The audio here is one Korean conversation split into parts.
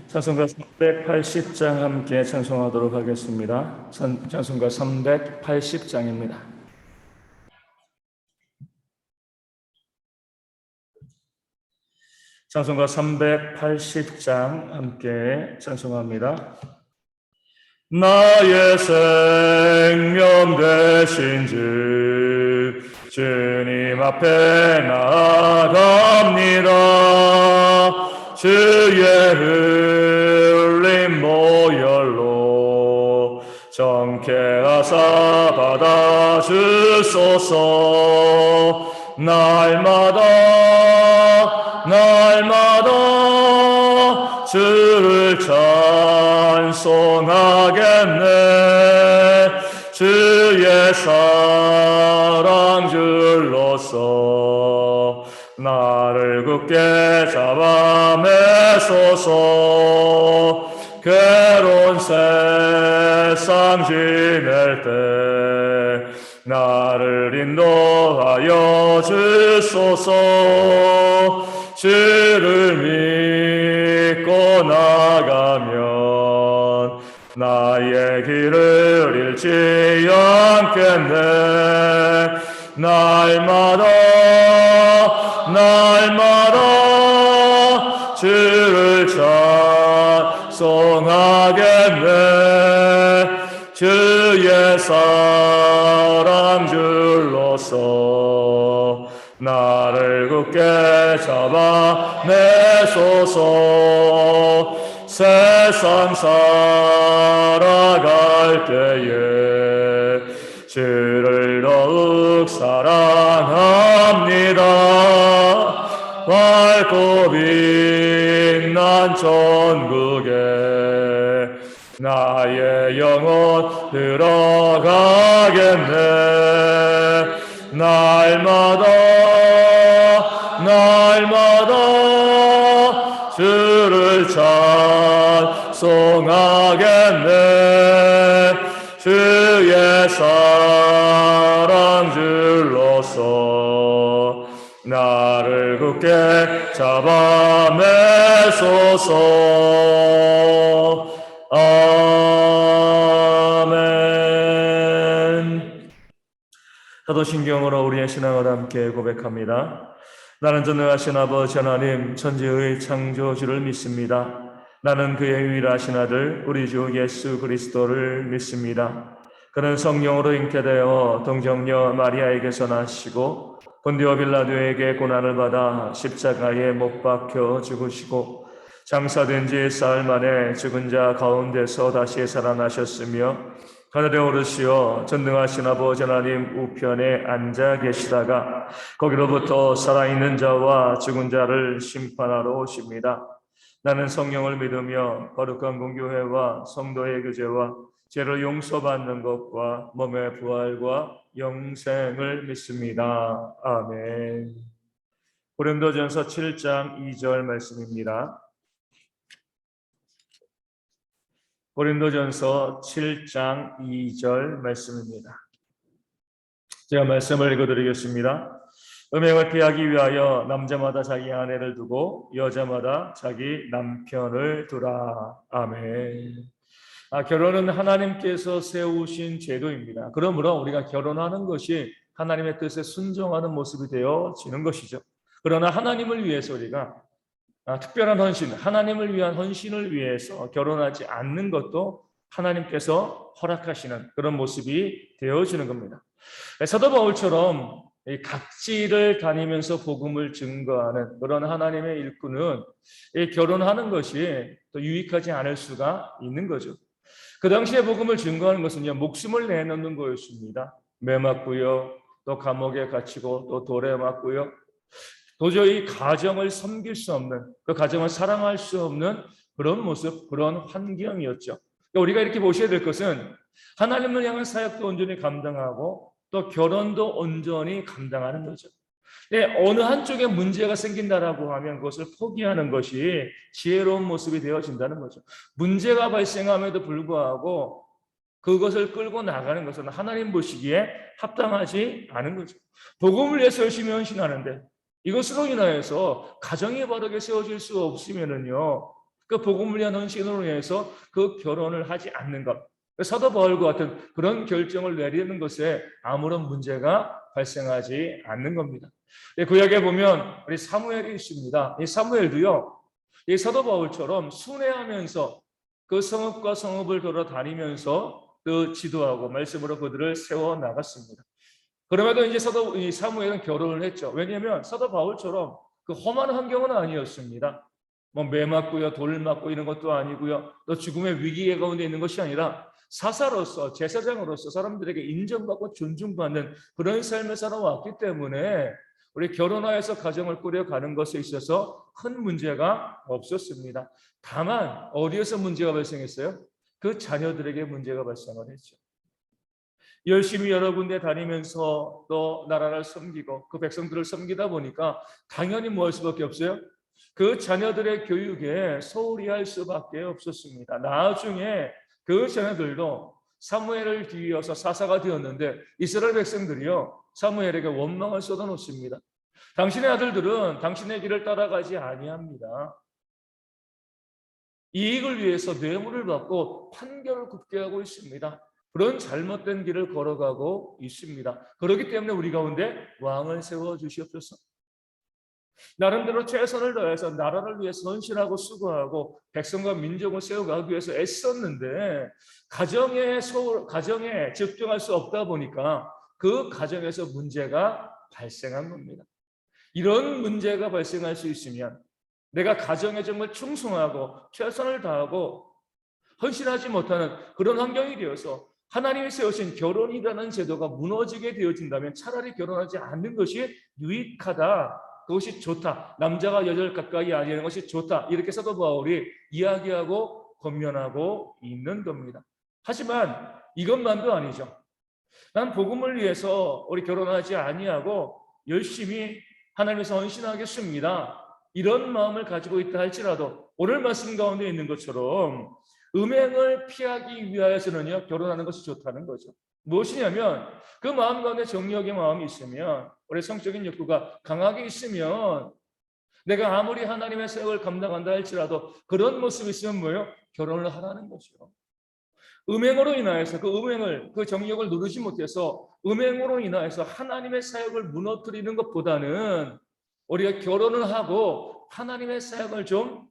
찬송가 380장 함께 찬송하도록 하겠습니다. 찬송가 380장입니다. 찬송가 380장 함께 찬송합니다. 나의 생명 되신 주 주님 앞에 나아갑니다. 주의 흘린 보혈로 정케하사 받아주소서. 날마다 주를 찬송하겠네. 주의 사랑 줄로서 나를 굳게 잡아 매소서. 괴로운 세상 지낼 때 나를 인도하여 주소서. 주를 믿고 나가면 나의 길을 잃지 않겠네. 날마다 주를 찬송하겠네. 주의 사랑 줄로서 나를 굳게 잡아 매소서. 세상 살아갈 때에 주를 더욱 사랑합니다. 밝고 빛난 천국에 나의 영혼 들어가겠네. 날마다 주를 찬송하겠네. 주의 사랑 줄로서 나를 굳게 잡아 매소서. 아멘. 사도신경으로 우리의 신앙을 함께 고백합니다. 나는 전능하신 아버지 하나님 천지의 창조주를 믿습니다. 나는 그의 유일하신 아들 우리 주 예수 그리스도를 믿습니다. 그는 성령으로 잉태되어 동정녀 마리아에게서 나시고 본디오 빌라도에게 고난을 받아 십자가에 못 박혀 죽으시고 장사된 지 사흘 만에 죽은 자 가운데서 다시 살아나셨으며 하늘에 오르시어 전능하신 아버지 하나님 우편에 앉아 계시다가 거기로부터 살아있는 자와 죽은 자를 심판하러 오십니다. 나는 성령을 믿으며 거룩한 공교회와 성도의 교제와 죄를 용서받는 것과 몸의 부활과 영생을 믿습니다. 아멘. 고린도전서 7장 2절 말씀입니다. 고린도전서 7장 2절 말씀입니다. 제가 말씀을 읽어드리겠습니다. 음행을 피하기 위하여 남자마다 자기 아내를 두고 여자마다 자기 남편을 두라. 아멘. 결혼은 하나님께서 세우신 제도입니다. 그러므로 우리가 결혼하는 것이 하나님의 뜻에 순종하는 모습이 되어지는 것이죠. 그러나 하나님을 위해서 우리가 특별한 헌신, 하나님을 위한 헌신을 위해서 결혼하지 않는 것도 하나님께서 허락하시는 그런 모습이 되어지는 겁니다. 사도 바울처럼 각지를 다니면서 복음을 증거하는 그런 하나님의 일꾼은 결혼하는 것이 또 유익하지 않을 수가 있는 거죠. 그 당시에 복음을 증거하는 것은요, 목숨을 내놓는 거였습니다. 매 맞고요, 또 감옥에 갇히고 또 돌에 맞고요. 도저히 가정을 섬길 수 없는, 그 가정을 사랑할 수 없는 그런 모습, 그런 환경이었죠. 그러니까 우리가 이렇게 보셔야 될 것은 하나님을 향한 사역도 온전히 감당하고 또 결혼도 온전히 감당하는 거죠. 어느 한쪽에 문제가 생긴다라고 하면 그것을 포기하는 것이 지혜로운 모습이 되어진다는 거죠. 문제가 발생함에도 불구하고 그것을 끌고 나가는 것은 하나님 보시기에 합당하지 않은 거죠. 복음을 위해서 열심히 헌신하는데 이것으로 인하여서 가정이 바르게 세워질 수 없으면은요, 그 복음을 위한 헌신으로 인해서 그 결혼을 하지 않는 것. 사도 바울과 같은 그런 결정을 내리는 것에 아무런 문제가 발생하지 않는 겁니다. 구약에 보면 우리 사무엘이 있습니다. 이 사무엘도요, 이 사도 바울처럼 순회하면서 그 성읍과 성읍을 돌아다니면서 그 지도하고 말씀으로 그들을 세워 나갔습니다. 그럼에도 이제 이 사무엘은 결혼을 했죠. 왜냐하면 사도 바울처럼 그 험한 환경은 아니었습니다. 뭐 매 맞고요, 돌 맞고 이런 것도 아니고요, 또 죽음의 위기 가운데 있는 것이 아니라 사사로서, 제사장으로서 사람들에게 인정받고 존중받는 그런 삶을 살아왔기 때문에 우리 결혼하여서 가정을 꾸려가는 것에 있어서 큰 문제가 없었습니다. 다만 어디에서 문제가 발생했어요? 그 자녀들에게 문제가 발생을 했죠. 열심히 여러 군데 다니면서 또 나라를 섬기고 그 백성들을 섬기다 보니까 당연히 뭐 할 수밖에 없어요? 그 자녀들의 교육에 소홀히 할 수밖에 없었습니다. 나중에 그 자녀들도 사무엘을 뒤이어서 사사가 되었는데 이스라엘 백성들이요, 사무엘에게 원망을 쏟아놓습니다. 당신의 아들들은 당신의 길을 따라가지 아니합니다. 이익을 위해서 뇌물을 받고 판결을 굽게 하고 있습니다. 그런 잘못된 길을 걸어가고 있습니다. 그렇기 때문에 우리 가운데 왕을 세워 주시옵소서. 나름대로 최선을 다해서 나라를 위해서 헌신하고 수고하고 백성과 민족을 세워가기 위해서 애썼는데 가정에 집중할 수 없다 보니까 그 가정에서 문제가 발생한 겁니다. 이런 문제가 발생할 수 있으면 내가 가정에 정말 충성하고 최선을 다하고 헌신하지 못하는 그런 환경이 되어서 하나님이 세우신 결혼이라는 제도가 무너지게 되어진다면 차라리 결혼하지 않는 것이 유익하다. 그것이 좋다. 남자가 여자를 가까이 아니하는 것이 좋다. 이렇게 사도 바울이 이야기하고 권면하고 있는 겁니다. 하지만 이것만도 아니죠. 난 복음을 위해서 우리 결혼하지 아니하고 열심히 하나님께서 헌신하겠습니다. 이런 마음을 가지고 있다 할지라도 오늘 말씀 가운데 있는 것처럼 음행을 피하기 위하여서는요, 결혼하는 것이 좋다는 거죠. 무엇이냐면 그 마음 가운데 정욕의 마음이 있으면, 우리 성적인 욕구가 강하게 있으면 내가 아무리 하나님의 사역을 감당한다 할지라도 그런 모습이 있으면 뭐예요? 결혼을 하라는 거죠. 음행으로 인하여서 그 정욕을 누르지 못해서 음행으로 인하여서 하나님의 사역을 무너뜨리는 것보다는 우리가 결혼을 하고 하나님의 사역을 좀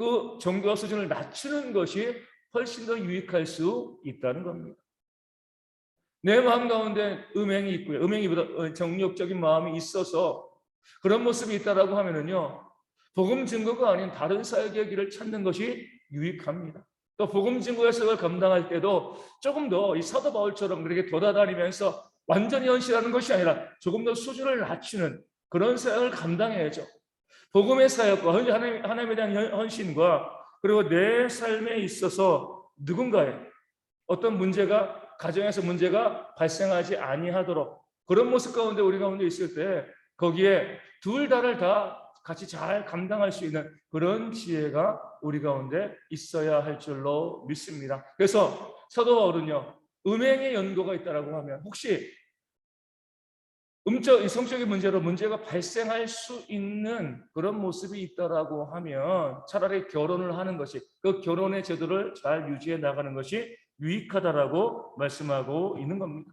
그 정도 수준을 낮추는 것이 훨씬 더 유익할 수 있다는 겁니다. 내 마음 가운데 음행이 있고요. 음행이보다 정욕적인 마음이 있어서 그런 모습이 있다라고 하면은요, 복음 증거가 아닌 다른 사역의 길을 찾는 것이 유익합니다. 또 복음 증거의 사역을 감당할 때도 조금 더 이 사도 바울처럼 그렇게 돌아다니면서 완전히 헌신하는 것이 아니라 조금 더 수준을 낮추는 그런 사역을 감당해야죠. 복음의 사역과 하나님에 대한 헌신과 그리고 내 삶에 있어서 누군가의 어떤 문제가, 가정에서 문제가 발생하지 아니하도록 그런 모습 가운데 우리 가운데 있을 때 거기에 둘 다를 다 같이 잘 감당할 수 있는 그런 지혜가 우리 가운데 있어야 할 줄로 믿습니다. 그래서 사도 바울은요, 음행의 연고가 있다라고 하면 혹시 성적인 문제로 문제가 발생할 수 있는 그런 모습이 있다라고 하면 차라리 결혼을 하는 것이, 그 결혼의 제도를 잘 유지해 나가는 것이 유익하다라고 말씀하고 있는 겁니다.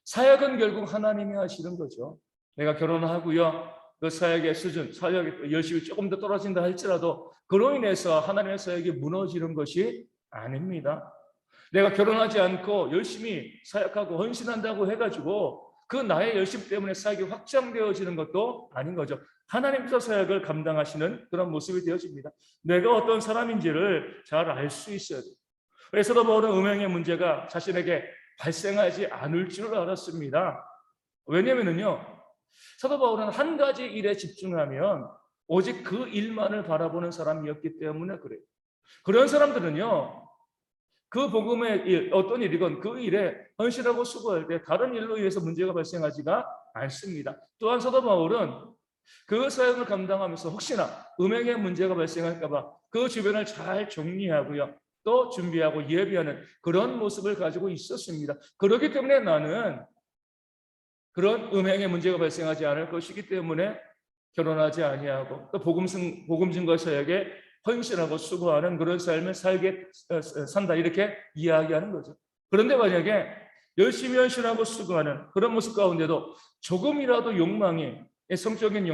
사역은 결국 하나님이 하시는 거죠. 내가 결혼을 하고요, 그 사역의 수준, 사역의 열심히 조금 더 떨어진다 할지라도 그로 인해서 하나님의 사역이 무너지는 것이 아닙니다. 내가 결혼하지 않고 열심히 사역하고 헌신한다고 해가지고 그 나의 열심 때문에 사역이 확장되어지는 것도 아닌 거죠. 하나님께서 사역을 감당하시는 그런 모습이 되어집니다. 내가 어떤 사람인지를 잘 알 수 있어야 돼요. 사도 바울은 음행의 문제가 자신에게 발생하지 않을 줄 알았습니다. 왜냐면은요, 사도 바울은 한 가지 일에 집중하면 오직 그 일만을 바라보는 사람이었기 때문에 그래요. 그런 사람들은요, 그 복음의 일, 어떤 일이건 그 일에 헌신하고 수고할 때 다른 일로 인해서 문제가 발생하지가 않습니다. 또한 사도 바울은 그 사역을 감당하면서 혹시나 음행의 문제가 발생할까 봐 그 주변을 잘 정리하고요, 또 준비하고 예비하는 그런 모습을 가지고 있었습니다. 그렇기 때문에 나는 그런 음행의 문제가 발생하지 않을 것이기 때문에 결혼하지 아니하고 또 복음 증거 사역에 헌신하고 수고하는 그런 삶을 산다 이렇게 이야기하는 거죠. 그런데 만약에 열심히 헌신하고 수고하는 그런 모습 가운데도 조금이라도 욕망이 성적인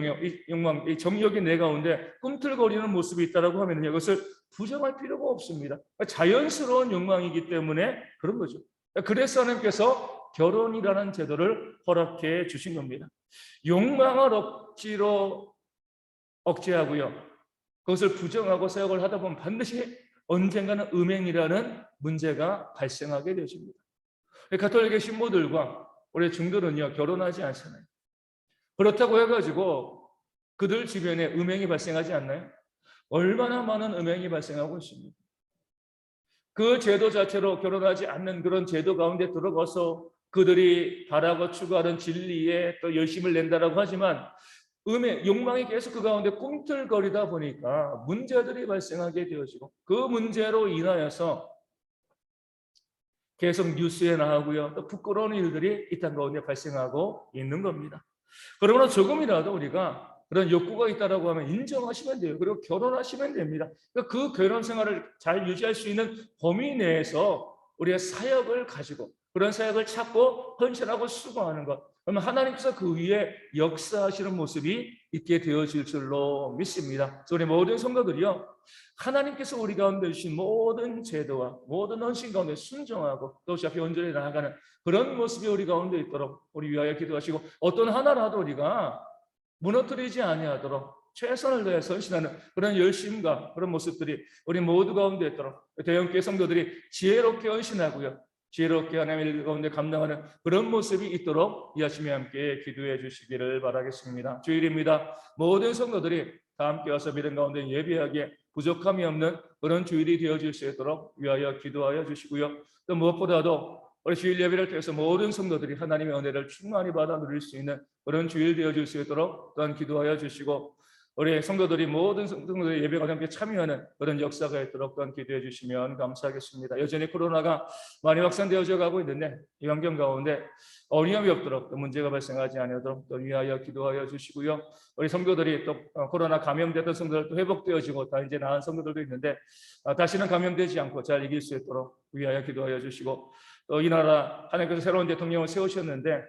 욕망, 이 정욕이 내 가운데 꿈틀거리는 모습이 있다라고 하면 이것을 부정할 필요가 없습니다. 자연스러운 욕망이기 때문에 그런 거죠. 그래서 하나님께서 결혼이라는 제도를 허락해 주신 겁니다. 욕망을 억지로 억제하고요. 그것을 부정하고 사역을 하다 보면 반드시 언젠가는 음행이라는 문제가 발생하게 되십니다. 가톨릭의 신부들과 우리 중들은요 결혼하지 않잖아요. 그렇다고 해가지고 그들 주변에 음행이 발생하지 않나요? 얼마나 많은 음행이 발생하고 있습니다. 그 제도 자체로 결혼하지 않는 그런 제도 가운데 들어가서 그들이 바라고 추구하는 진리에 또 열심을 낸다라고 하지만 욕망이 계속 그 가운데 꿈틀거리다 보니까 문제들이 발생하게 되어지고 그 문제로 인하여서 계속 뉴스에 나오고요. 또 부끄러운 일들이 이 땅 가운데 발생하고 있는 겁니다. 그러므로 조금이라도 우리가 그런 욕구가 있다라고 하면 인정하시면 돼요. 그리고 결혼하시면 됩니다. 그 결혼 생활을 잘 유지할 수 있는 범위 내에서 우리의 사역을 가지고 그런 사역을 찾고 헌신하고 수고하는 것. 그러면 하나님께서 그 위에 역사하시는 모습이 있게 되어질 줄로 믿습니다. 우리 모든 성도들이요. 하나님께서 우리 가운데 주신 모든 제도와 모든 헌신 가운데 순종하고 또 앞에 온전히 나아가는 그런 모습이 우리 가운데 있도록 우리 위하여 기도하시고 어떤 하나라도 우리가 무너뜨리지 아니하도록 최선을 다해서 헌신하는 그런 열심과 그런 모습들이 우리 모두 가운데 있도록 대형교회 성도들이 지혜롭게 헌신하고요. 지혜롭게 하나님의 일 가운데 감당하는 그런 모습이 있도록 이 아침에 함께 기도해 주시기를 바라겠습니다. 주일입니다. 모든 성도들이 다 함께 와서 믿음 가운데 예배하기에 부족함이 없는 그런 주일이 되어질 수 있도록 위하여 기도하여 주시고요. 또 무엇보다도 우리 주일 예배를 통해서 모든 성도들이 하나님의 은혜를 충만히 받아 누릴 수 있는 그런 주일 되어질 수 있도록 또한 기도하여 주시고 우리 성도들이 모든 성도들의 예배가 함께 참여하는 그런 역사가 있도록 또한 기도해 주시면 감사하겠습니다. 여전히 코로나가 많이 확산되어져 가고 있는데 이 환경 가운데 어려움이 없도록 또 문제가 발생하지 않도록 또 위하여 기도하여 주시고요. 우리 성도들이 또 코로나 감염됐던 성도들 또 회복되어지고 다 이제 나은 성도들도 있는데 다시는 감염되지 않고 잘 이길 수 있도록 위하여 기도하여 주시고 또 이 나라 하나님께서 새로운 대통령을 세우셨는데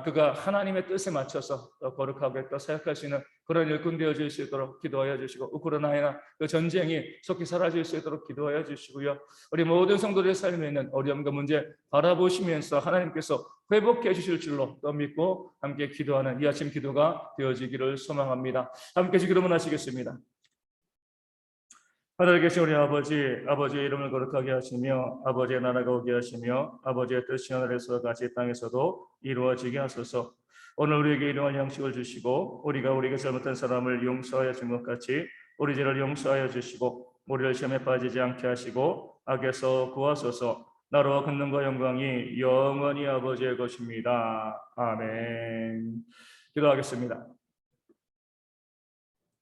그가 하나님의 뜻에 맞춰서 거룩하게 또 사역할 수 있는 그런 일꾼 되어질 수 있도록 기도하여 주시고 우크라이나 그 전쟁이 속히 사라질 수 있도록 기도하여 주시고요. 우리 모든 성도들의 삶에 있는 어려움과 문제 바라보시면서 하나님께서 회복해 주실 줄로 또 믿고 함께 기도하는 이 아침 기도가 되어지기를 소망합니다. 함께 기도만 하시겠습니다. 하늘에 계신 우리 아버지의 이름을 거룩하게 하시며 아버지의 나라가 오게 하시며 아버지의 뜻이 하늘에서 같이 땅에서도 이루어지게 하소서. 오늘 우리에게 일용할 양식을 주시고 우리가 우리에게 잘못한 사람을 용서하여 준 것 같이 우리 죄를 용서하여 주시고 우리를 시험에 빠지지 않게 하시고 악에서 구하소서. 나라와 권능과 영광이 영원히 아버지의 것입니다. 아멘. 기도하겠습니다.